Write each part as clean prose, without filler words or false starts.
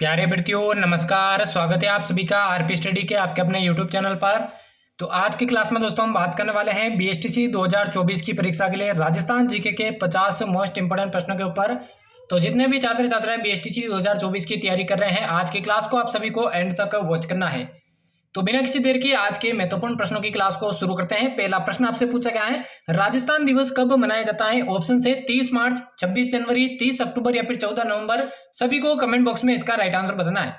प्यारे विद्यार्थियों नमस्कार। स्वागत है आप सभी का आरपी स्टडी के आपके अपने यूट्यूब चैनल पर। तो आज की क्लास में दोस्तों हम बात करने वाले हैं बीएसटीसी 2024 की परीक्षा के लिए राजस्थान जीके के 50 मोस्ट इंपोर्टेंट प्रश्नों के ऊपर। तो जितने भी छात्र छात्राएं बीएसटीसी 2024 की तैयारी कर रहे हैं, आज की क्लास को आप सभी को एंड तक वॉच करना है। तो बिना किसी देर की आज के महत्वपूर्ण प्रश्नों की क्लास को शुरू करते हैं। पहला प्रश्न आपसे पूछा गया है, राजस्थान दिवस कब मनाया जाता है? ऑप्शन से 30 मार्च, 26 जनवरी, 30 अक्टूबर या फिर 14 नवंबर। सभी को कमेंट बॉक्स में इसका राइट आंसर बताना है।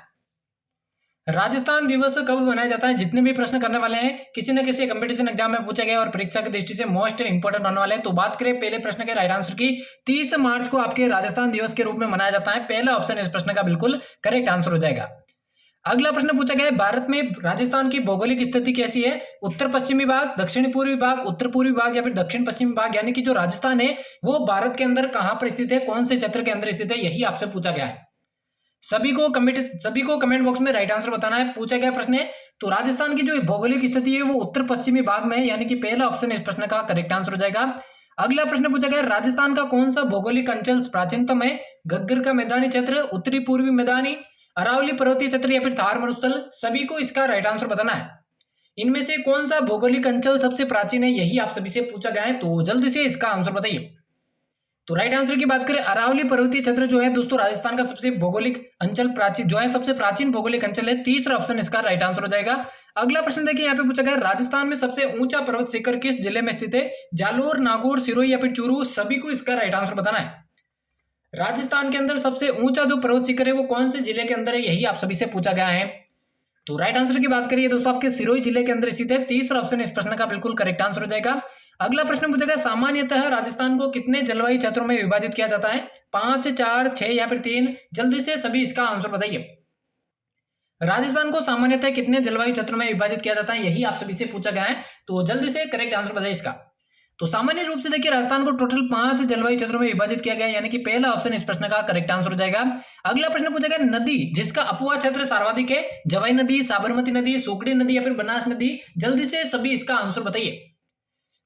राजस्थान दिवस कब मनाया जाता है? जितने भी प्रश्न करने वाले हैं किसी न किसी कंपटीशन एग्जाम में पूछे गए और परीक्षा की दृष्टि से मोस्ट इंपोर्टेंट होने वाले हैं। तो बात करें पहले प्रश्न के राइट आंसर की, 30 मार्च को आपके राजस्थान दिवस के रूप में मनाया जाता है। पहला ऑप्शन इस प्रश्न का बिल्कुल करेक्ट आंसर हो जाएगा। अगला प्रश्न पूछा गया है, भारत में राजस्थान की भौगोलिक स्थिति कैसी है? उत्तर पश्चिमी भाग, दक्षिण पूर्वी भाग, उत्तर पूर्वी भाग या फिर दक्षिण पश्चिमी भाग। यानी कि जो राजस्थान है वो भारत के अंदर कहां पर स्थित है, कौन से क्षेत्र के अंदर स्थित है, यही आपसे पूछा गया है। सभी को कमेंट बॉक्स में राइट आंसर बताना है। पूछा गया प्रश्न है तो राजस्थान की जो भौगोलिक स्थिति है वो उत्तर पश्चिमी भाग में है, यानी कि पहला ऑप्शन इस प्रश्न का करेक्ट आंसर हो जाएगा। अगला प्रश्न पूछा गया, राजस्थान का कौन सा भौगोलिक अंचल प्राचीनतम है? घग्गर का मैदानी क्षेत्र, उत्तरी पूर्वी मैदानी, अरावली पर्वतीय क्षेत्र या फिर थार मरुस्थल। सभी को इसका राइट आंसर बताना है। इनमें से कौन सा भौगोलिक अंचल सबसे प्राचीन है, यही आप सभी से पूछा गया है। तो जल्दी से इसका आंसर बताइए। तो राइट आंसर की बात करें, अरावली पर्वतीय क्षेत्र जो है दोस्तों राजस्थान का सबसे भौगोलिक अंचल प्राचीन जो है सबसे प्राचीन भौगोलिक अंचल है। तीसरा ऑप्शन इसका राइट आंसर हो जाएगा। अगला प्रश्न देखिए, यहाँ पे पूछा गया, राजस्थान में सबसे ऊंचा पर्वत शिखर किस जिले में स्थित है? जालोर, नागौर, सिरोही या फिर चूरू। सभी को इसका राइट आंसर बताना है। राजस्थान के अंदर सबसे ऊंचा जो पर्वत शिखर है वो कौन से जिले के अंदर है, यही आप सभी से पूछा गया है। तो राइट आंसर की बात करिए दोस्तों, आपके सिरोही जिले के अंदर स्थित है। तीसरा ऑप्शन इस प्रश्न का बिल्कुल करेक्ट आंसर हो जाएगा। अगला प्रश्न पूछा गया, सामान्यतः राजस्थान को कितने जलवायु क्षेत्रों में विभाजित किया जाता है? 5, 4, 6 या फिर 3। जल्दी से सभी इसका आंसर बताइए। राजस्थान को सामान्यतः कितने जलवायु क्षेत्रों में विभाजित किया जाता है, यही आप सभी से पूछा गया है। तो जल्दी से करेक्ट आंसर बताइए इसका। तो सामान्य रूप से देखिए राजस्थान को टोटल 5 जलवायु क्षेत्रों में विभाजित किया गया, यानी कि पहला ऑप्शन इस प्रश्न का करेक्ट आंसर हो जाएगा। अगला प्रश्न पूछा गया, नदी जिसका अपवा क्षेत्र सर्वाधिक है? जवाई नदी, साबरमती नदी, सुगड़ी नदी या फिर बनास नदी। जल्दी से सभी इसका आंसर बताइए।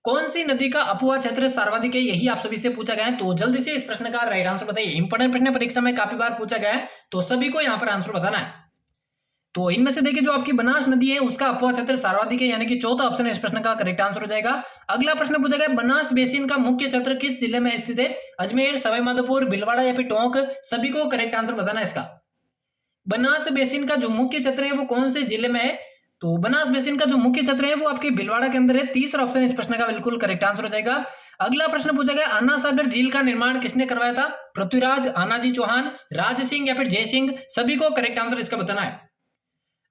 कौन सी नदी का अपवा क्षेत्र सर्वाधिक है, यही आप सभी से पूछा गया है। तो जल्दी से इस प्रश्न का राइट आंसर बताइए। इंपोर्टेंट प्रश्न परीक्षा में काफी बार पूछा गया है, तो सभी को यहाँ पर आंसर बताना है। तो इनमें से देखिए जो आपकी बनास नदी है उसका अपवा क्षेत्र सर्वाधिक है, यानी कि चौथा ऑप्शन इस प्रश्न का करेक्ट आंसर हो जाएगा। अगला प्रश्न पूछा गया, बनास बेसिन का मुख्य क्षेत्र किस जिले में स्थित है? अजमेर, सवाईमाधोपुर, भीलवाड़ा या फिर टोंक। सभी को करेक्ट आंसर बताना है इसका। बनास बेसिन का जो मुख्य क्षेत्र है वो कौन से जिले में है? तो बनास बेसिन का जो मुख्य क्षेत्र है वो आपके भीलवाड़ा के अंदर है। तीसरा ऑप्शन इस प्रश्न का बिल्कुल करेक्ट आंसर हो जाएगा। अगला प्रश्न पूछा गया, आना सागर झील का निर्माण किसने करवाया था? पृथ्वीराज, आनाजी चौहान, राज सिंह या फिर जय सिंह। सभी को करेक्ट आंसर इसका बताना है।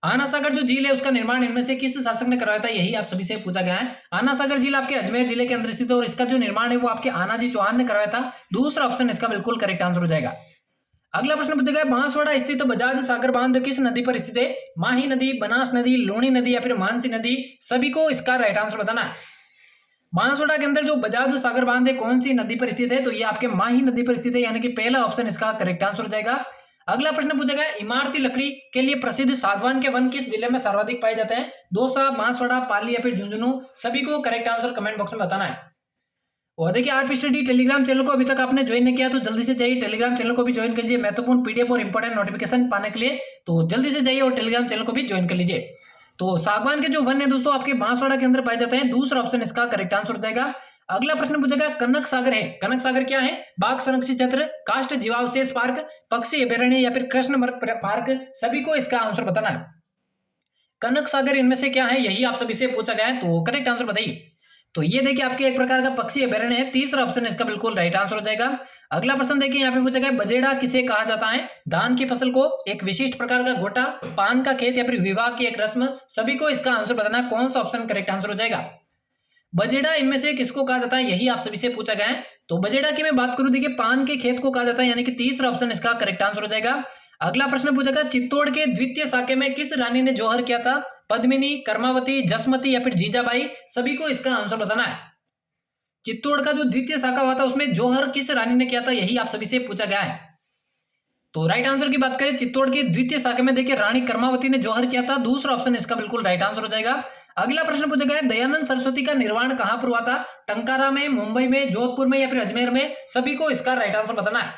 आना सागर जो झील है उसका निर्माण इनमें से किस शासक ने करवाया था, यही आप सभी से पूछा गया है। आना सागर झील आपके अजमेर जिले के अंदर स्थित है और इसका जो निर्माण है वो आपके आनाजी चौहान ने करवाया था। दूसरा ऑप्शन इसका बिल्कुल करेक्ट आंसर हो जाएगा। अगला प्रश्न पूछा गया, बांसवाड़ा स्थित बजाज सागर बांध किस नदी पर स्थित है? माही नदी, बनास नदी, लूणी नदी या फिर मानसी नदी। सभी को इसका राइट आंसर बताना है। बांसवाड़ा के अंदर जो बजाज सागर बांध है कौन सी नदी पर स्थित है? तो ये आपके माही नदी पर स्थित है, यानी कि पहला ऑप्शन इसका करेक्ट आंसर हो जाएगा। अगला प्रश्न पूछा गया, इमारती लकड़ी के लिए प्रसिद्ध सागवान के वन किस जिले में सर्वाधिक पाए जाते हैं? दौसा, बांसवाड़ा, पाली या फिर झुंझुनू। सभी को करेक्ट आंसर कमेंट बॉक्स में बताना है। और देखिए आरपी स्टडी टेलीग्राम चैनल को अभी तक आपने ज्वाइन नहीं किया तो जल्दी से जाइए टेलीग्राम चैनल को भी ज्वाइन कर लीजिए महत्वपूर्ण पीडीएफ और इंपॉर्टेंट नोटिफिकेशन पाने के लिए। तो जल्दी से जाइए और टेलीग्राम चैनल को भी ज्वाइन कर लीजिए। तो सागवान के जो वन है दोस्तों आपके बांसवाड़ा के अंदर पाए जाते हैं। दूसरा ऑप्शन इसका करेक्ट आंसर हो जाएगा। अगला प्रश्न पूछा गया, कनक सागर है, कनक सागर क्या है? बाघ संरक्षित क्षेत्र, काष्ठ जीवावशेष पार्क, पक्षी अभयारण्य या फिर कृष्ण मृग पार्क। सभी को इसका आंसर बताना है। कनक सागर इनमें से क्या है, यही आप सभी से पूछा गया है। तो करेक्ट आंसर बताइए। तो ये देखिए आपके एक प्रकार का पक्षी अभयारण्य है। तीसरा ऑप्शन इसका बिल्कुल राइट आंसर हो जाएगा। अगला प्रश्न देखिए यहाँ पे पूछा गया, बजेड़ा किसे कहा जाता है? धान की फसल को, एक विशिष्ट प्रकार का गोटा, पान का खेत या फिर विवाह की एक रस्म। सभी को इसका आंसर बताना है। कौन सा ऑप्शन करेक्ट आंसर हो जाएगा? बजेड़ा इनमें से किसको कहा जाता है, यही आप सभी से पूछा गया है। तो बजेड़ा की मैं बात करूं, देखिए पान के खेत को कहा जाता है, यानी कि तीसरा ऑप्शन इसका करेक्ट आंसर हो जाएगा। अगला प्रश्न पूछा गया, चित्तौड़ के द्वितीय साके में किस रानी ने जौहर किया था? पद्मिनी, कर्मावती, जसमती या फिर जीजाबाई। सभी को इसका आंसर बताना है। चित्तौड़ का जो द्वितीय साका हुआ था उसमें जौहर किस रानी ने किया था, यही आप सभी से पूछा गया है। तो राइट आंसर की बात करें, चित्तौड़ के द्वितीय साके में देखिए रानी कर्मावती ने जौहर किया था। दूसरा ऑप्शन इसका बिल्कुल राइट आंसर हो जाएगा। अगला प्रश्न पूछा गया, दयानंद सरस्वती का निर्माण कहां पर हुआ था? टंकारा में, मुंबई में, जोधपुर में या फिर अजमेर में। सभी को इसका राइट आंसर बताना है।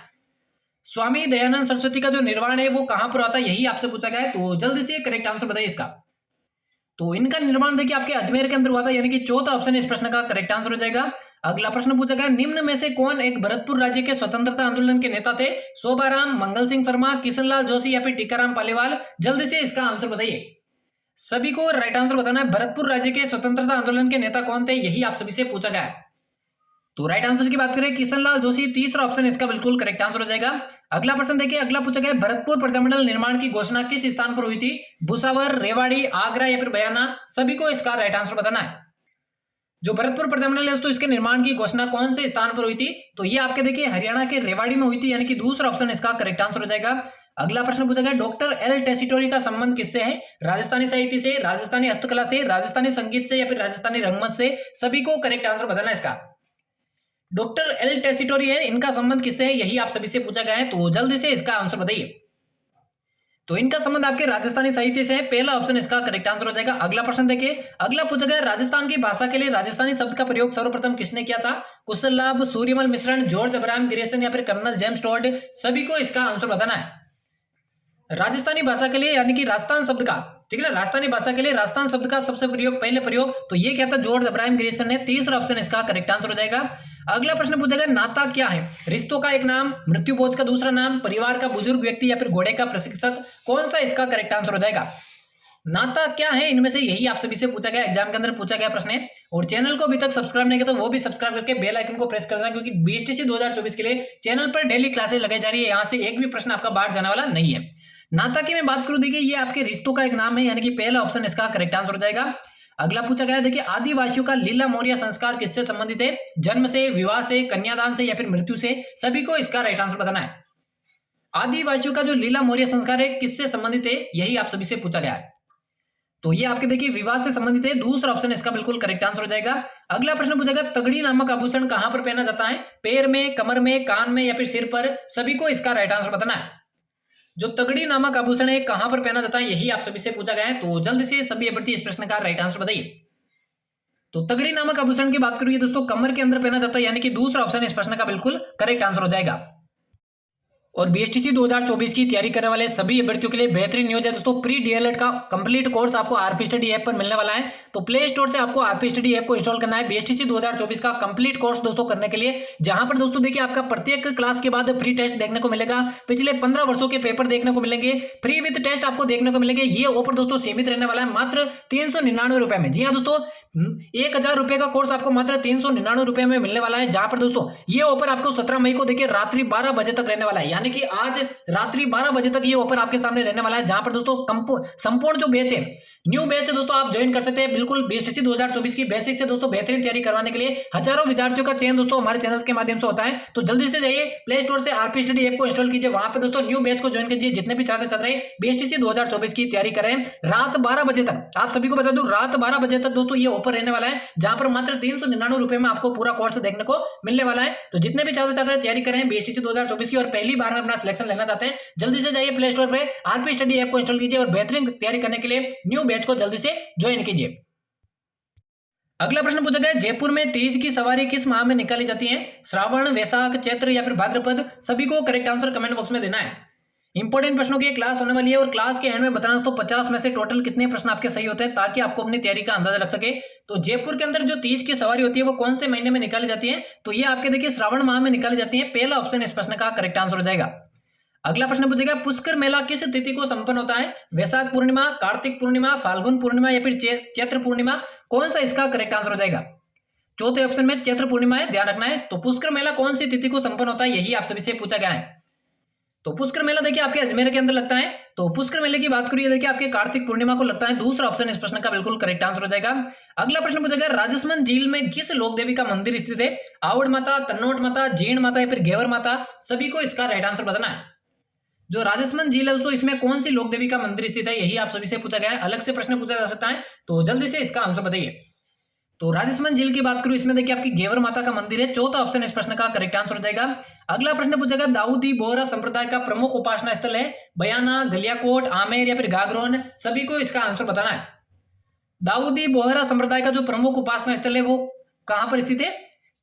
स्वामी दयानंद सरस्वती का जो निर्माण है वो कहां पर आता है, यही आपसे पूछा गया है। तो जल्दी से करेक्ट आंसर बताइए इसका। तो इनका निर्माण देखिए आपके अजमेर के अंदर हुआ था, यानी कि चौथा ऑप्शन इस प्रश्न का करेक्ट आंसर हो जाएगा। अगला प्रश्न पूछा गया, निम्न में से कौन एक भरतपुर राज्य के स्वतंत्रता आंदोलन के नेता थे? शोभाराम, मंगल सिंह शर्मा, किशनलाल जोशी या फिर टीकाराम पालीवाल? जल्दी से इसका आंसर बताइए। सभी को राइट आंसर बताना है। भरतपुर राज्य के स्वतंत्रता आंदोलन के नेता कौन थे, यही आप सभी से पूछा गया है। तो राइट आंसर की बात करें किशनलाल जोशी, तीसरा ऑप्शन इसका बिल्कुल करेक्ट आंसर हो जाएगा। अगला प्रश्न देखिए, अगला पूछा गया, भरतपुर प्रजामंडल निर्माण की घोषणा किस स्थान पर हुई थी? भुसावर, रेवाड़ी, आगरा या फिर बयाना? सभी को इसका राइट आंसर बताना है। जो भरतपुर प्रजामंडल है तो इसके निर्माण की घोषणा कौन से स्थान पर हुई थी? तो ये आपके देखिए हरियाणा के रेवाड़ी में हुई थी, यानी कि दूसरा ऑप्शन इसका करेक्ट आंसर हो जाएगा। अगला प्रश्न पूछा गया, डॉक्टर एल टेसिटोरी का संबंध किससे है? राजस्थानी साहित्य से, राजस्थानी हस्तकला से, राजस्थानी संगीत से या फिर राजस्थानी रंगमंच से? सभी को करेक्ट आंसर बताना है इसका। डॉक्टर एल टेसिटोरी है, इनका संबंध किससे है, यही आप सभी से पूछा गया है। तो जल्दी से इसका आंसर बताइए। तो इनका संबंध आपके राजस्थानी साहित्य से है, पहला ऑप्शन इसका करेक्ट आंसर हो जाएगा। अगला प्रश्न देखिए, अगला पूछा गया, राजस्थान की भाषा के लिए राजस्थानी शब्द का प्रयोग सर्वप्रथम किसने किया था? कुशल लाभ, सूर्यमल मिश्रण, जॉर्ज अब्राहम ग्रेसन या फिर कर्नल जेम्स टॉड? सभी को इसका आंसर बताना है। राजस्थानी भाषा के लिए यानी कि राजस्थान शब्द का, ठीक है ना, राजस्थानी भाषा के लिए राजस्थान शब्द का सबसे पहले प्रयोग तो ये क्या था? जॉर्ज अब्राहम ग्रेसन ने, तीसरा ऑप्शन इसका करेक्ट आंसर हो जाएगा। अगला प्रश्न पूछा गया, नाता क्या है? रिश्तों का एक नाम, मृत्यु भोज का दूसरा नाम, परिवार का बुजुर्ग व्यक्ति या फिर घोड़े का प्रशिक्षक? कौन सा इसका करेक्ट आंसर हो जाएगा? नाता क्या है इनमें से, यही आप सभी से पूछा गया, एग्जाम के अंदर पूछा गया प्रश्न है। और चैनल को अभी तक सब्सक्राइब नहीं किया तो वो भी सब्सक्राइब करके बेल आइकन को प्रेस कर देना, क्योंकि बीएसटीसी 2024 के लिए चैनल पर डेली क्लासेस लगाई जा रही है, यहाँ से एक भी प्रश्न आपका बाहर जाने वाला नहीं है। नाता की मैं बात करूं, देखिए ये आपके रिश्तों का एक नाम है, यानी कि पहला ऑप्शन इसका करेक्ट आंसर हो जाएगा। अगला पूछा गया, देखिए आदिवासियों का लीला मोरिया संस्कार किससे संबंधित है? जन्म से, विवाह से, कन्यादान से या फिर मृत्यु से? सभी को इसका राइट आंसर बताना है। आदिवासियों का जो लीला मोरिया संस्कार है किससे संबंधित है, यही आप सभी से पूछा गया है। तो ये आपके देखिए विवाह से संबंधित है, दूसरा ऑप्शन इसका बिल्कुल करेक्ट आंसर हो जाएगा। अगला प्रश्न पूछा गया, तगड़ी नामक आभूषण कहां पर पहना जाता है? पैर में, कमर में, कान में या फिर सिर पर? सभी को इसका राइट आंसर बताना है। जो तगड़ी नामक आभूषण है कहां पर पहना जाता है, यही आप सभी से पूछा गया है। तो जल्दी से सभी अभ्यर्थी इस प्रश्न का राइट आंसर बताइए। तो तगड़ी नामक आभूषण की बात करिए दोस्तों, कमर के अंदर पहना जाता है, यानी कि दूसरा ऑप्शन इस प्रश्न का बिल्कुल करेक्ट आंसर हो जाएगा। और बीएसटीसी 2024 की तैयारी करने वाले सभी अभ्यर्थियों के लिए बेहतरीन न्यूज है दोस्तों, प्री डीएलएड का कंप्लीट कोर्स आपको आरपी स्टडी ऐप पर मिलने वाला है। तो प्ले स्टोर से आपको आरपी स्टडी ऐप को इंस्टॉल करना है बीएसटीसी 2024 का कंप्लीट कोर्स दोस्तों करने के लिए, जहां पर दोस्तों देखिए आपका प्रत्येक क्लास के बाद फ्री टेस्ट देखने को मिलेगा, पिछले 15 वर्षों के पेपर देखने को मिलेंगे, फ्री विद टेस्ट आपको देखने को मिलेंगे। ये ऑफर दोस्तों सीमित रहने वाला है मात्र 399 रुपए में। जी हाँ दोस्तों, 1000 रुपए का कोर्स आपको मात्र 399 रुपए में मिलने वाला है, जहां पर दोस्तों ये ऑफर आपको 17 मई को देखिए रात्रि 12 बजे तक रहने वाला है, यानी कि आज रात्रि 12 बजे तक ये ऑफर आपके सामने रहने वाला है, जहां पर दोस्तों संपूर्ण जो बैच है, न्यू बैच है दोस्तों, आप ज्वाइन कर सकते हैं बिल्कुल बीएसटीसी 2024 की बेसिक से दोस्तों बेहतरीन तैयारी करवाने के लिए। हजारों विद्यार्थियों का चयन दोस्तों हमारे चैनल के माध्यम से होता है। तो जल्दी से जाइए प्ले स्टोर से आरपी स्टडी ऐप को इंस्टॉल कीजिए, वहां पर दोस्तों न्यू बैच को ज्वाइन कीजिए। जितने भी छात्र छात्राएं बीएसटीसी 2024 की तैयारी करें, रात 12 बजे तक, आप सभी को बता दूं रात 12 बजे तक दोस्तों ये ऑफर रहने वाला है, जहां पर मात्र 399 रुपए में आपको पूरा कोर्स देखने को मिलने वाला है। तो जितने भी छात्र छात्राएं तैयारी करें बीएसटीसी 2024 की और पहली बार में अपना सिलेक्शन लेना चाहते हैं, जल्दी से जाइए प्ले स्टोर पे आरपी स्टडी ऐप को इंस्टॉल कीजिए और बेहतरीन तैयारी करने के लिए न्यू बैच को जल्दी से ज्वाइन कीजिए। अगला प्रश्न पूछा गया, जयपुर में तीज की सवारी किस माह में निकाली जाती है? श्रावण, वैशाख, चैत्र या फिर भाद्रपद? सभी को करेक्ट आंसर कमेंट बॉक्स में देना है। इंपॉर्टेंट प्रश्नों की क्लास होने वाली है और क्लास के एंड में बताना तो 50 में से टोटल कितने प्रश्न आपके सही होते हैं, ताकि आपको अपनी तैयारी का अंदाजा लग सके। तो जयपुर के अंदर जो तीज की सवारी होती है वो कौन से महीने में निकाली जाती है? तो ये आपके देखिए श्रावण माह में निकाली जाती है, पहला ऑप्शन इस प्रश्न का करेक्ट आंसर हो जाएगा। अगला प्रश्न पूछेगा, पुष्कर मेला किस तिथि को संपन्न होता है? वैशाख पूर्णिमा, कार्तिक पूर्णिमा, फाल्गुन पूर्णिमा या फिर चैत्र पूर्णिमा? कौन सा इसका करेक्ट आंसर हो जाएगा? चौथे ऑप्शन में चैत्र पूर्णिमा है, ध्यान रखना है। तो पुष्कर मेला कौन सी तिथि को संपन्न होता है, यही आप सभी से पूछा गया है। तो पुष्कर मेला देखिए आपके अजमेर के अंदर लगता है। तो पुष्कर मेले की बात करिए देखिए आपके कार्तिक पूर्णिमा को लगता है, दूसरा ऑप्शन इस प्रश्न का बिल्कुल करेक्ट आंसर हो जाएगा। अगला प्रश्न पूछेगा, राजसमंद झील में किस लोक देवी का मंदिर स्थित है? आवड़ माता, तन्नोट माता, जीण माता या फिर घेवर माता? सभी को इसका राइट आंसर बताना है। जो राजसमंद झील है दोस्तों, इसमें कौन सी लोक देवी का मंदिर स्थित है, यही आप सभी से पूछा गया है, अलग से प्रश्न पूछा जा सकता है। तो जल्दी से इसका आंसर बताइए। तो राजसमंद झील की बात करूं, इसमें देखिए आपकी घेवर माता का मंदिर है, चौथा ऑप्शन इस प्रश्न का करेक्ट आंसर हो जाएगा। अगला प्रश्न पूछेगा, दाऊदी बोहरा संप्रदाय का प्रमुख उपासना स्थल है? बयाना, गलियाकोट, आमेर या फिर गागरोन? सभी को इसका आंसर बताना है। दाऊदी बोहरा संप्रदाय का जो प्रमुख उपासना स्थल है वो कहां पर स्थित है?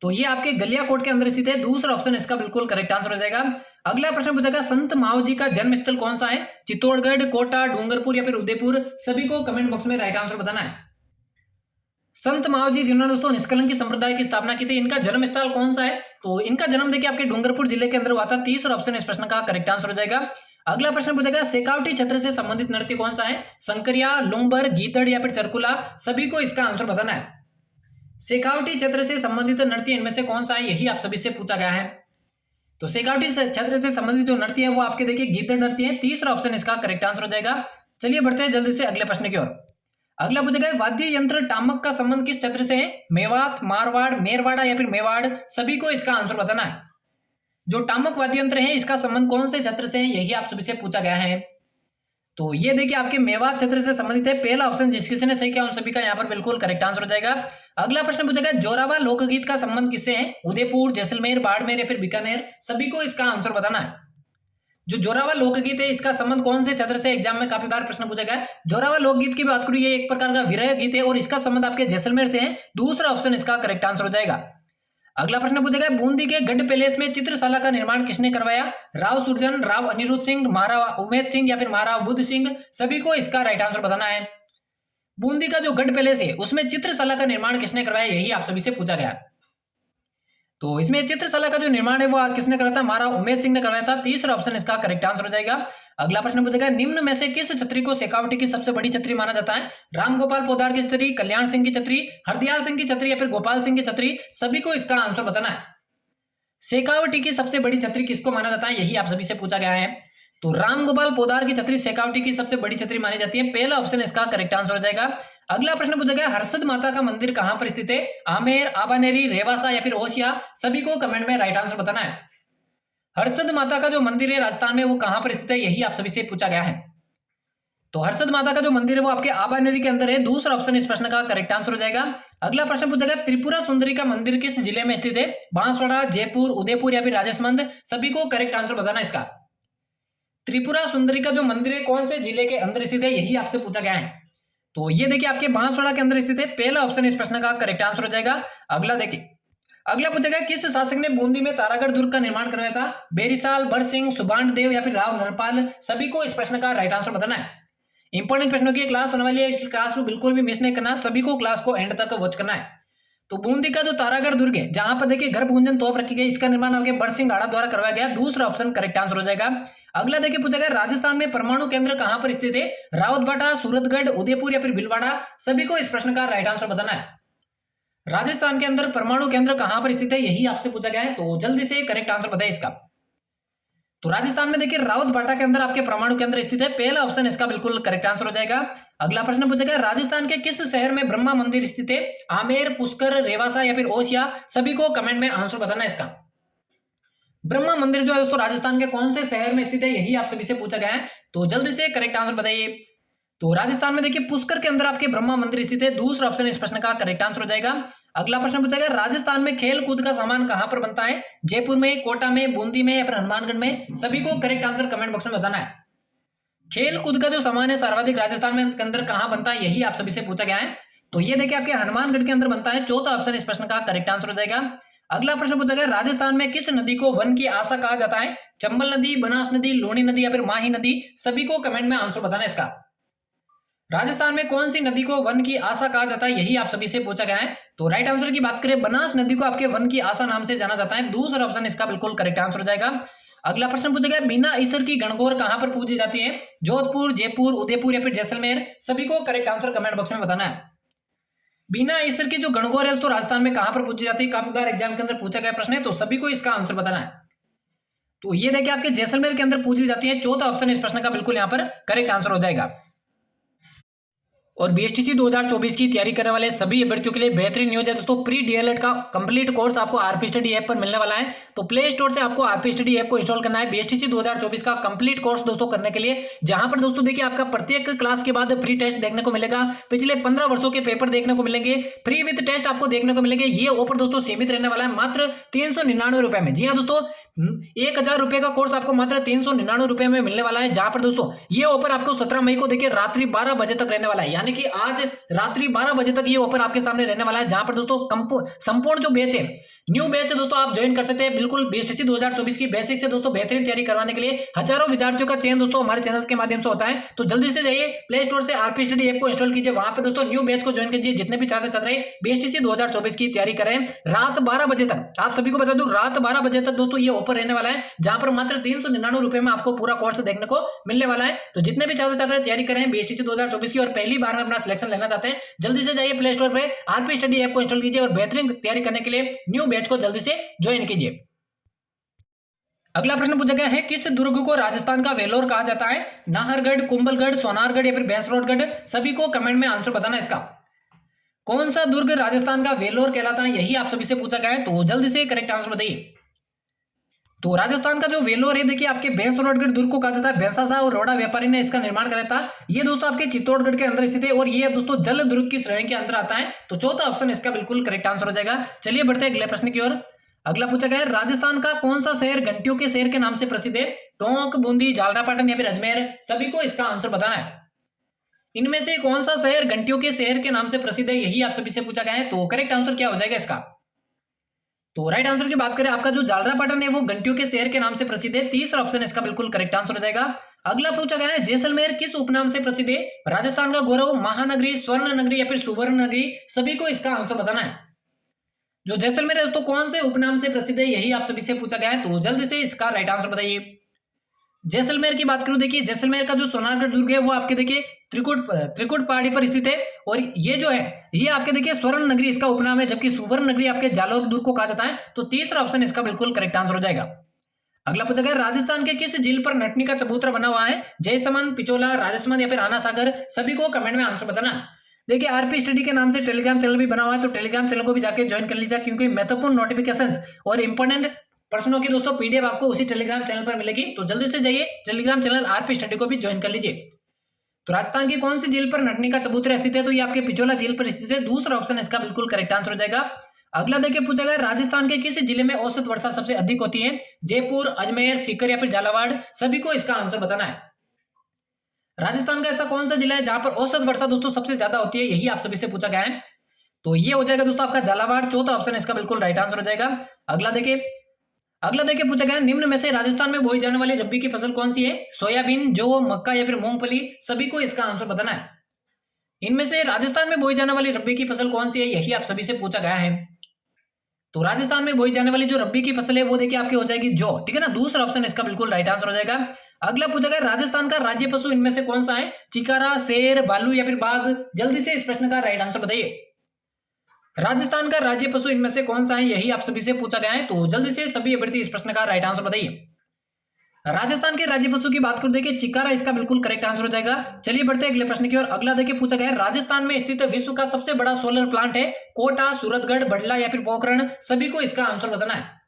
तो ये आपके गलियाकोट के अंदर स्थित है, दूसरा ऑप्शन इसका बिल्कुल करेक्ट आंसर हो जाएगा। अगला प्रश्न पूछा गया संत माओजी का जन्म स्थल कौन सा है? चित्तौड़गढ़, कोटा, डूंगरपुर या फिर उदयपुर? सभी को कमेंट बॉक्स में राइट आंसर बताना है। संत माओजी जिन्होंने दोस्तों निष्कलंकी संप्रदाय की स्थापना की थी, इनका जन्म स्थल कौन सा है? तो इनका जन्म देखिए आपके डूंगरपुर जिले के अंदर हुआ था। तीसरा ऑप्शन इस प्रश्न का करेक्ट आंसर हो जाएगा। अगला प्रश्न पूछेगा शेखावटी क्षेत्र से संबंधित नृत्य कौन सा है? संकरिया, लुम्बर, गीदड़ या फिर चरकुला? सभी को इसका आंसर बताना है। शेखावटी क्षेत्र से संबंधित नृत्य इनमें से कौन सा है, यही आप सभी से पूछा गया है। तो शेखावटी क्षेत्र से संबंधित जो नृत्य है वो आपके देखिए गीदड़ नृत्य है। तीसरा ऑप्शन इसका करेक्ट आंसर हो जाएगा। चलिए बढ़ते हैं जल्दी से अगले प्रश्न की ओर। अगला पूछा गया वाद्य यंत्र टामक का संबंध किस क्षेत्र से है? मेवात, मारवाड़, मेरवाड़ा या फिर मेवाड़? सभी को इसका आंसर बताना है। जो टामक वाद्य यंत्र है इसका संबंध कौन से क्षेत्र से है, यही आप सभी से पूछा गया है। तो ये देखिए आपके मेवात क्षेत्र से संबंधित है। पहला ऑप्शन जिस किसी ने सही किया उन सभी का यहाँ पर बिल्कुल करेक्ट आंसर हो जाएगा। अगला प्रश्न पूछा गया जोरावर लोकगीत का संबंध किससे है? उदयपुर, जैसलमेर, बाड़मेर या फिर बीकानेर? सभी को इसका आंसर बताना है। जो जोरावर लोकगीत है इसका संबंध कौन से क्षेत्र से? एग्जाम में काफी बार प्रश्न पूछा गया है। जोरावर लोकगीत की बात करूं ये एक प्रकार का विरह गीत है और इसका संबंध आपके जैसलमेर से है। दूसरा ऑप्शन इसका करेक्ट आंसर हो जाएगा। अगला प्रश्न पूछा गया बूंदी के गढ़ पैलेस में चित्रशाला का निर्माण किसने करवाया? राव सुरजन, राव अनिरुद्ध सिंह, महाराव उमेद सिंह या फिर महाराव बुद्ध सिंह? सभी को इसका राइट आंसर बताना है। बूंदी का जो गढ़ पैलेस है उसमें चित्रशाला का निर्माण किसने करवाया, यही आप सभी से पूछा गया। तो इसमें चित्रशाला का जो निर्माण है वो किसने कराया था? महाराव उमेद सिंह ने करवाया था। तीसरा ऑप्शन इसका करेक्ट आंसर हो जाएगा। अगला प्रश्न पूछेगा निम्न में से किस छतरी को शेखावटी की सबसे बड़ी छतरी माना जाता है? रामगोपाल पोदार की छतरी, कल्याण सिंह की छतरी, हरदयाल सिंह की छतरी या फिर गोपाल सिंह की छतरी? सभी को इसका आंसर बताना है। शेखावटी की सबसे बड़ी छतरी किसको माना जाता है, यही आप सभी से पूछा गया है। तो रामगोपाल पोदार की छतरी शेखावटी की सबसे बड़ी छतरी मानी जाती है। पहला ऑप्शन इसका करेक्ट आंसर हो जाएगा। अगला प्रश्न पूछा गया हर्षद माता का मंदिर कहां पर स्थित है? आमेर, आबानेरी, रेवासा या फिर ओसिया? सभी को कमेंट में राइट आंसर बताना है। हर्षद माता का जो मंदिर है राजस्थान में वो कहां पर स्थित है, यही आप सभी से पूछा गया है। तो हर्षद माता का जो मंदिर है वो आपके आबानेरी के अंदर है। दूसरा ऑप्शन इस प्रश्न का करेक्ट आंसर हो जाएगा। अगला प्रश्न पूछा गया त्रिपुरा सुंदरी का मंदिर किस जिले में स्थित है? बांसवाड़ा, जयपुर, उदयपुर या फिर राजसमंद? सभी को करेक्ट आंसर बताना है इसका। त्रिपुरा सुंदरी का जो मंदिर है कौन से जिले के अंदर स्थित है, यही आपसे पूछा गया है। तो ये देखिए आपके बांसवाड़ा के अंदर स्थित है। पहला ऑप्शन इस प्रश्न का करेक्ट आंसर हो जाएगा। अगला देखिए अगला पूछेगा किस शासक ने बूंदी में तारागढ़ दुर्ग का निर्माण करवाया था? बेरिसाल, बरसिंह, सुबांड देव या फिर राव नरपाल? सभी को इस प्रश्न का राइट आंसर बताना है। इंपॉर्टेंट प्रश्नों की क्लास होने वाली है, इस क्लास को बिल्कुल भी मिस नहीं करना, सभी को क्लास को एंड तक वॉच करना है। तो बूंदी का जो तारागढ़ दुर्ग है जहां पर देखिए गर्भगुंजन तोप रखी गई, इसका निर्माण आपके बरसिंह गाड़ा द्वारा करवाया गया। दूसरा ऑप्शन करेक्ट आंसर हो जाएगा। अगला देखिए पूछा गया राजस्थान में परमाणु केंद्र कहां पर स्थित है? रावतबाटा, सूरतगढ़, उदयपुर या फिर भीलवाड़ा? सभी को इस प्रश्न का राइट आंसर बताना है। राजस्थान के अंदर परमाणु केंद्र कहां पर स्थित है, यही आपसे पूछा गया है। तो जल्दी से करेक्ट आंसर बताइए इसका। तो राजस्थान में देखिए रावतबाटा के अंदर आपके परमाणु केंद्र स्थित है। पहला ऑप्शन इसका बिल्कुल करेक्ट आंसर हो जाएगा। अगला प्रश्न पूछेगा राजस्थान के किस शहर में ब्रह्मा मंदिर स्थित है? आमेर, पुष्कर, रेवासा या फिर ओसिया? सभी को कमेंट में आंसर बताना है इसका। ब्रह्मा मंदिर जो है दोस्तों राजस्थान के कौन से शहर में स्थित है, यही आप सभी से पूछा गया है। तो जल्दी से करेक्ट आंसर बताइए। तो राजस्थान में देखिए पुष्कर के अंदर आपके ब्रह्मा मंदिर स्थित है। दूसरा ऑप्शन इस प्रश्न का करेक्ट आंसर हो जाएगा। अगला प्रश्न पूछा गया राजस्थान में खेल कूद का सामान कहां पर बनता है? जयपुर में, कोटा में, बूंदी में या फिर हनुमानगढ़ में? सभी को करेक्ट आंसर कमेंट बॉक्स में बताना है। खेल कूद का जो सामान है सर्वाधिक राजस्थान में के अंदर कहां बनता है, यही आप सभी से पूछा गया है। तो ये देखिए आपके हनुमानगढ़ के अंदर बनता है। चौथा ऑप्शन इस प्रश्न का करेक्ट आंसर हो जाएगा। अगला प्रश्न पूछा गया राजस्थान में किस नदी को वन की आशा कहा जाता है? चंबल नदी, बनास नदी, लूणी नदी या फिर माही नदी? सभी को कमेंट में आंसर बताना है इसका। राजस्थान में कौन सी नदी को वन की आशा कहा जाता है, यही आप सभी से पूछा गया है। तो राइट आंसर की बात करें बनास नदी को आपके वन की आशा नाम से जाना जाता है। दूसरा ऑप्शन इसका बिल्कुल करेक्ट आंसर हो जाएगा। अगला प्रश्न पूछा गया बीना ईसर की गणगौर कहां पर पूजी जाती है? जोधपुर, जयपुर, उदयपुर या फिर जैसलमेर? सभी को करेक्ट आंसर कमेंट बॉक्स में बताना है। बीना ईसर की जो गणगौर है तो राजस्थान में कहां पर पूजी जाती है? काफी बार एग्जाम के अंदर पूछा गया प्रश्न है, तो सभी को इसका आंसर बताना है। तो ये देखिए आपके जैसलमेर के अंदर पूजी जाती है। चौथा ऑप्शन इस प्रश्न का बिल्कुल यहाँ पर करेक्ट आंसर हो जाएगा। और बीएसटीसी 2024 की तैयारी करने वाले सभी अभ्यर्थियों के लिए बेहतरीन न्यूज है दोस्तों। प्री डीएलएड का कंप्लीट कोर्स आपको आरपी स्टडी ऐप पर मिलने वाला है। तो प्ले स्टोर से आपको आरपी स्टडी ऐप को इंस्टॉल करना है। बीएसटीसी 2024 का कंप्लीट कोर्स दोस्तों करने के लिए, जहां पर दोस्तों देखिए आपका प्रत्येक क्लास के बाद फ्री टेस्ट देखने को मिलेगा। पिछले 15 वर्षों के पेपर देखने को मिलेंगे, फ्री विद टेस्ट आपको देखने को मिलेंगे। ये ऑफर दोस्तों सीमित रहने वाला है मात्र 399 रुपए में। जी हाँ दोस्तों, 1000 रुपए का कोर्स आपको मात्र 399 रुपए में मिलने वाला है। जहां पर दोस्तों ये ऑफर आपको 17 मई को देखिए रात्रि 12 बजे तक रहने वाला है। यानी कि आज रात्रि 12 बजे तक ये ऑफर आपके सामने रहने वाला है, जहां पर दोस्तों संपूर्ण जो बैच है, न्यू बैच है दोस्तों, आप ज्वाइन कर सकते हैं। बिल्कुल बीएसटीसी 2024 की बेसिक से दोस्तों बेहतरीन तैयारी करवाने के लिए हजारों विद्यार्थियों का चयन दोस्तों हमारे चैनल के माध्यम से होता है। तो जल्दी से जाइए प्ले स्टोर से आरपी स्टडी ऐप को इंस्टॉल कीजिए, वहां पे दोस्तों न्यू बैच को ज्वाइन कीजिए। जितने भी छात्र छात्राएं बीएसटीसी 2024 की तैयारी करें, रात 12 बजे तक, आप सभी को बता दूं रात 12 बजे तक दोस्तों ये ऑफर रहने वाला है, जहां पर मात्र 399 रुपए में आपको पूरा कोर्स देखने को मिलने वाला है। तो जितने भी छात्र छात्राएं तैयारी करें बीएसटीसी 2024 की और पहली बार में अपना सिलेक्शन लेना चाहते हैं, जल्दी से जाइए प्ले स्टोर पे आरपी स्टडी ऐप को इंस्टॉल कीजिए और बेहतरीन तैयारी करने के लिए न्यू बैच को जल्दी से ज्वाइन कीजिए। अगला प्रश्न पूछा गया है, किस दुर्ग को राजस्थान का वेलोर कहा जाता है? नाहरगढ़, कुंभलगढ़, सोनारगढ़ या फिर भैंसरोडगढ़? सभी को कमेंट में आंसर बताना इसका। कौन सा दुर्ग राजस्थान का वेलोर कहलाता है, यही आप सभी से पूछा गया है, तो जल्दी से करेक्ट आंसर बताइए। तो राजस्थान का जो वेलोर है, देखिए आपके भैंसरोडगढ़ दुर्ग को कहा जाता है। भैंसा और रोड़ा व्यापारी ने इसका निर्माण कराया था। ये दोस्तों आपके चित्तौड़गढ़ के अंदर स्थित है और ये दोस्तों जल दुर्ग की श्रेणी के अंदर आता है। तो चौथा ऑप्शन इसका बिल्कुल करेक्ट आंसर हो जाएगा। चलिए बढ़ते हैं अगले प्रश्न की ओर। अगला पूछा गया है, राजस्थान का कौन सा शहर घंटियों के शहर के नाम से प्रसिद्ध है? टोंक, बूंदी, झालरापाटन या फिर अजमेर? सभी को इसका आंसर बताना है। इनमें से कौन सा शहर घंटियों के शहर के नाम से प्रसिद्ध है, यही आप सभी से पूछा गया है। तो करेक्ट आंसर क्या हो जाएगा इसका? तो राइट आंसर की बात करें, आपका जो झालरापाटन है वो घंटियों के शहर के नाम से प्रसिद्ध है। तीसरा ऑप्शन इसका बिल्कुल करेक्ट आंसर हो जाएगा। अगला पूछा गया है, जैसलमेर किस उपनाम से प्रसिद्ध है? राजस्थान का गौरव, महानगरी, स्वर्ण नगरी या फिर सुवर्ण नगरी? सभी को इसका आंसर बताना है। जो जैसलमेर है दोस्तों कौन से उपनाम से प्रसिद्ध है, यही आप सभी से पूछा गया है। तो जल्दी से इसका राइट आंसर बताइए। जैसलमेर की बात करूं, देखिए जैसलमेर का जो सोनारगढ़ दुर्ग है वो आपके देखिए त्रिकुट पहाड़ी पर स्थित है और ये जो है ये आपके देखिए स्वर्ण नगरी इसका उपनाम है, जबकि सुवर्ण नगरी आपके जालौर दुर्ग को कहा जाता है। तो तीसरा ऑप्शन इसका बिल्कुल करेक्ट आंसर हो जाएगा। अगला पूछा गया, राजस्थान के किस झील पर नटनी का चबूतरा बना हुआ है? जयसमंद, पिचोला, राजसमंद या फिर आना सागर? सभी को कमेंट में आंसर बताना। देखिए आरपी स्टडी के नाम से टेलीग्राम चैनल भी बना हुआ है, तो टेलीग्राम चैनल को भी जाकर ज्वाइन कर लीजिए, क्योंकि महत्वपूर्ण नोटिफिकेशंस और इंपॉर्टेंट प्रश्नों की दोस्तों पीडीएफ आपको उसी टेलीग्राम चैनल पर मिलेगी। तो जल्दी से जाइए टेलीग्राम चैनल आरपी स्टडी को भी ज्वाइन कर लीजिए। तो राजस्थान की कौन सी झील पर नटनी का चबूतरा स्थित है? तो ये आपके पिचोला झील पर स्थित है। दूसरा ऑप्शन इसका बिल्कुल करेक्ट आंसर हो जाएगा। अगला देखिए पूछा गया, राजस्थान के किस जिले में औसत वर्षा सबसे अधिक होती है? जयपुर, अजमेर, सीकर या फिर झालावाड़? सभी को इसका आंसर बताना है। राजस्थान का ऐसा कौन सा जिला है जहां पर औसत वर्षा दोस्तों सबसे ज्यादा होती है, यही आप सभी से पूछा गया है। तो ये हो जाएगा दोस्तों आपका झालावाड़। चौथा ऑप्शन इसका बिल्कुल राइट आंसर हो जाएगा। अगला देखिए पूछा गया, निम्न में से राजस्थान में बोई जाने वाली रब्बी की फसल कौन सी है? सोयाबीन, जौ, मक्का या फिर मूंगफली? सभी को इसका आंसर बताना है। इनमें से राजस्थान में बोई जाने वाली रब्बी की फसल कौन सी है, यही आप सभी से पूछा गया है। तो राजस्थान में बोई जाने वाली जो रब्बी की फसल है वो देखिए आपकी हो जाएगी जौ, ठीक है ना। दूसरा ऑप्शन इसका बिल्कुल राइट आंसर हो जाएगा। अगला पूछा गया, राजस्थान का राज्य पशु इनमें से कौन सा है? चिकारा, शेर, भालू या फिर बाघ? जल्दी से इस प्रश्न का राइट आंसर बताइए। राजस्थान का राज्य पशु इनमें से कौन सा है, यही आप सभी से पूछा गया है। तो जल्दी से सभी अभ्यर्थी इस प्रश्न का राइट आंसर बताइए। राजस्थान के राज्य पशु की बात करूं, देखिए चिकारा इसका बिल्कुल करेक्ट आंसर हो जाएगा। चलिए बढ़ते हैं अगले प्रश्न की ओर। अगला देखिए पूछा गया है, राजस्थान में स्थित विश्व का सबसे बड़ा सोलर प्लांट है? कोटा, सूरतगढ़, बड़ला या फिर पोखरण? सभी को इसका आंसर बताना है।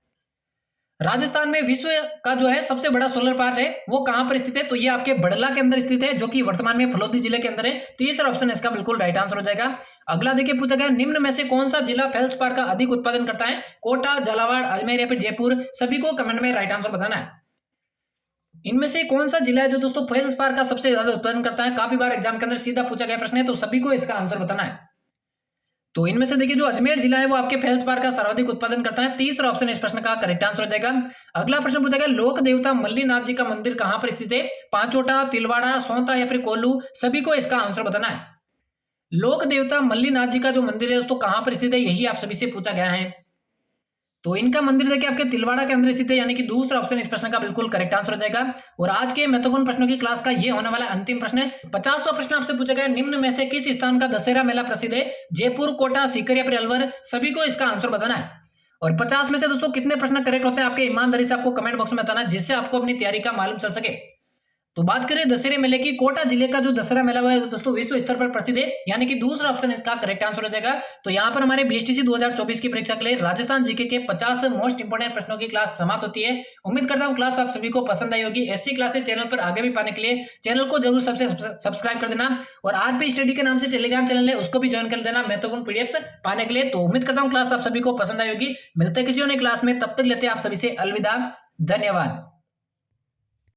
राजस्थान में विश्व का जो है सबसे बड़ा सोलर पार्क है वो कहां पर स्थित है? तो ये आपके बड़ला के अंदर स्थित है, जो कि वर्तमान में फलोदी जिले के अंदर है। तीसरा ऑप्शन इसका बिल्कुल राइट आंसर हो जाएगा। अगला देखिए पूछा गया, निम्न में से कौन सा जिला फेल्सपार का अधिक उत्पादन करता है? कोटा, झालावाड़, अजमेर या फिर जयपुर? सभी को कमेंट में राइट आंसर बताना है। इनमें से कौन सा जिला है जो दोस्तों फेल्सपार का सबसे ज्यादा उत्पादन करता है? काफी बार एग्जाम के अंदर सीधा पूछा गया प्रश्न है, तो सभी को इसका आंसर बताना है। तो इनमें से देखिए जो अजमेर जिला है वो आपके फेल्सपार का सर्वाधिक उत्पादन करता है। तीसरा ऑप्शन इस प्रश्न का करेक्ट आंसर हो जाएगा। अगला प्रश्न पूछा गया, लोक देवता मल्लीनाथ जी का मंदिर कहां पर स्थित है? पांचोटा, तिलवाड़ा, सोंता या फिर कोल्लू? सभी को इसका आंसर बताना है। लोक देवता मल्लीनाथ जी का जो मंदिर है दोस्तों कहां पर स्थित है, यही आप सभी से पूछा गया है। तो इनका मंदिर देखिए आपके तिलवाड़ा के अंदर स्थित है, यानी कि दूसरा ऑप्शन इस प्रश्न का बिल्कुल करेक्ट आंसर हो जाएगा। और आज के महत्वपूर्ण प्रश्नों की क्लास का ये होने वाला अंतिम प्रश्न है। 50वां प्रश्न आपसे पूछा गया, निम्न में से किस स्थान का दशहरा मेला प्रसिद्ध है? जयपुर, कोटा, सीकर या फिर अलवर? सभी को इसका आंसर बताना है। और 50 में से दोस्तों कितने प्रश्न करेक्ट होते हैं आपके ईमानदारी से आपको कमेंट बॉक्स में बताना है, जिससे आपको अपनी तैयारी का मालूम चल सके। तो बात करें दशहरे मेले की, कोटा जिले का जो दशहरा मेला हुआ है दोस्तों विश्व स्तर पर प्रसिद्ध है, यानी कि दूसरा ऑप्शन इसका करेक्ट आंसर हो जाएगा। तो यहाँ पर हमारे बीएसटीसी 2024 की परीक्षा के लिए राजस्थान जीके के 50 मोस्ट इंपोर्टेंट प्रश्नों की क्लास समाप्त होती है। उम्मीद करता हूँ क्लास आप सभी को पसंद आई होगी। ऐसी क्लासेस चैनल पर आगे भी पाने के लिए चैनल को जरूर सबसे सब्सक्राइब कर देना, और आरपी स्टडी के नाम से टेलीग्राम चैनल है उसको भी ज्वाइन कर देना महत्वपूर्ण पीडीएफ पाने के लिए। तो उम्मीद करता हूँ क्लास आप सभी को पसंद आई होगी। मिलते हैं किसी अन्य क्लास में, तब तक लेते हैं आप सभी से अलविदा। धन्यवाद।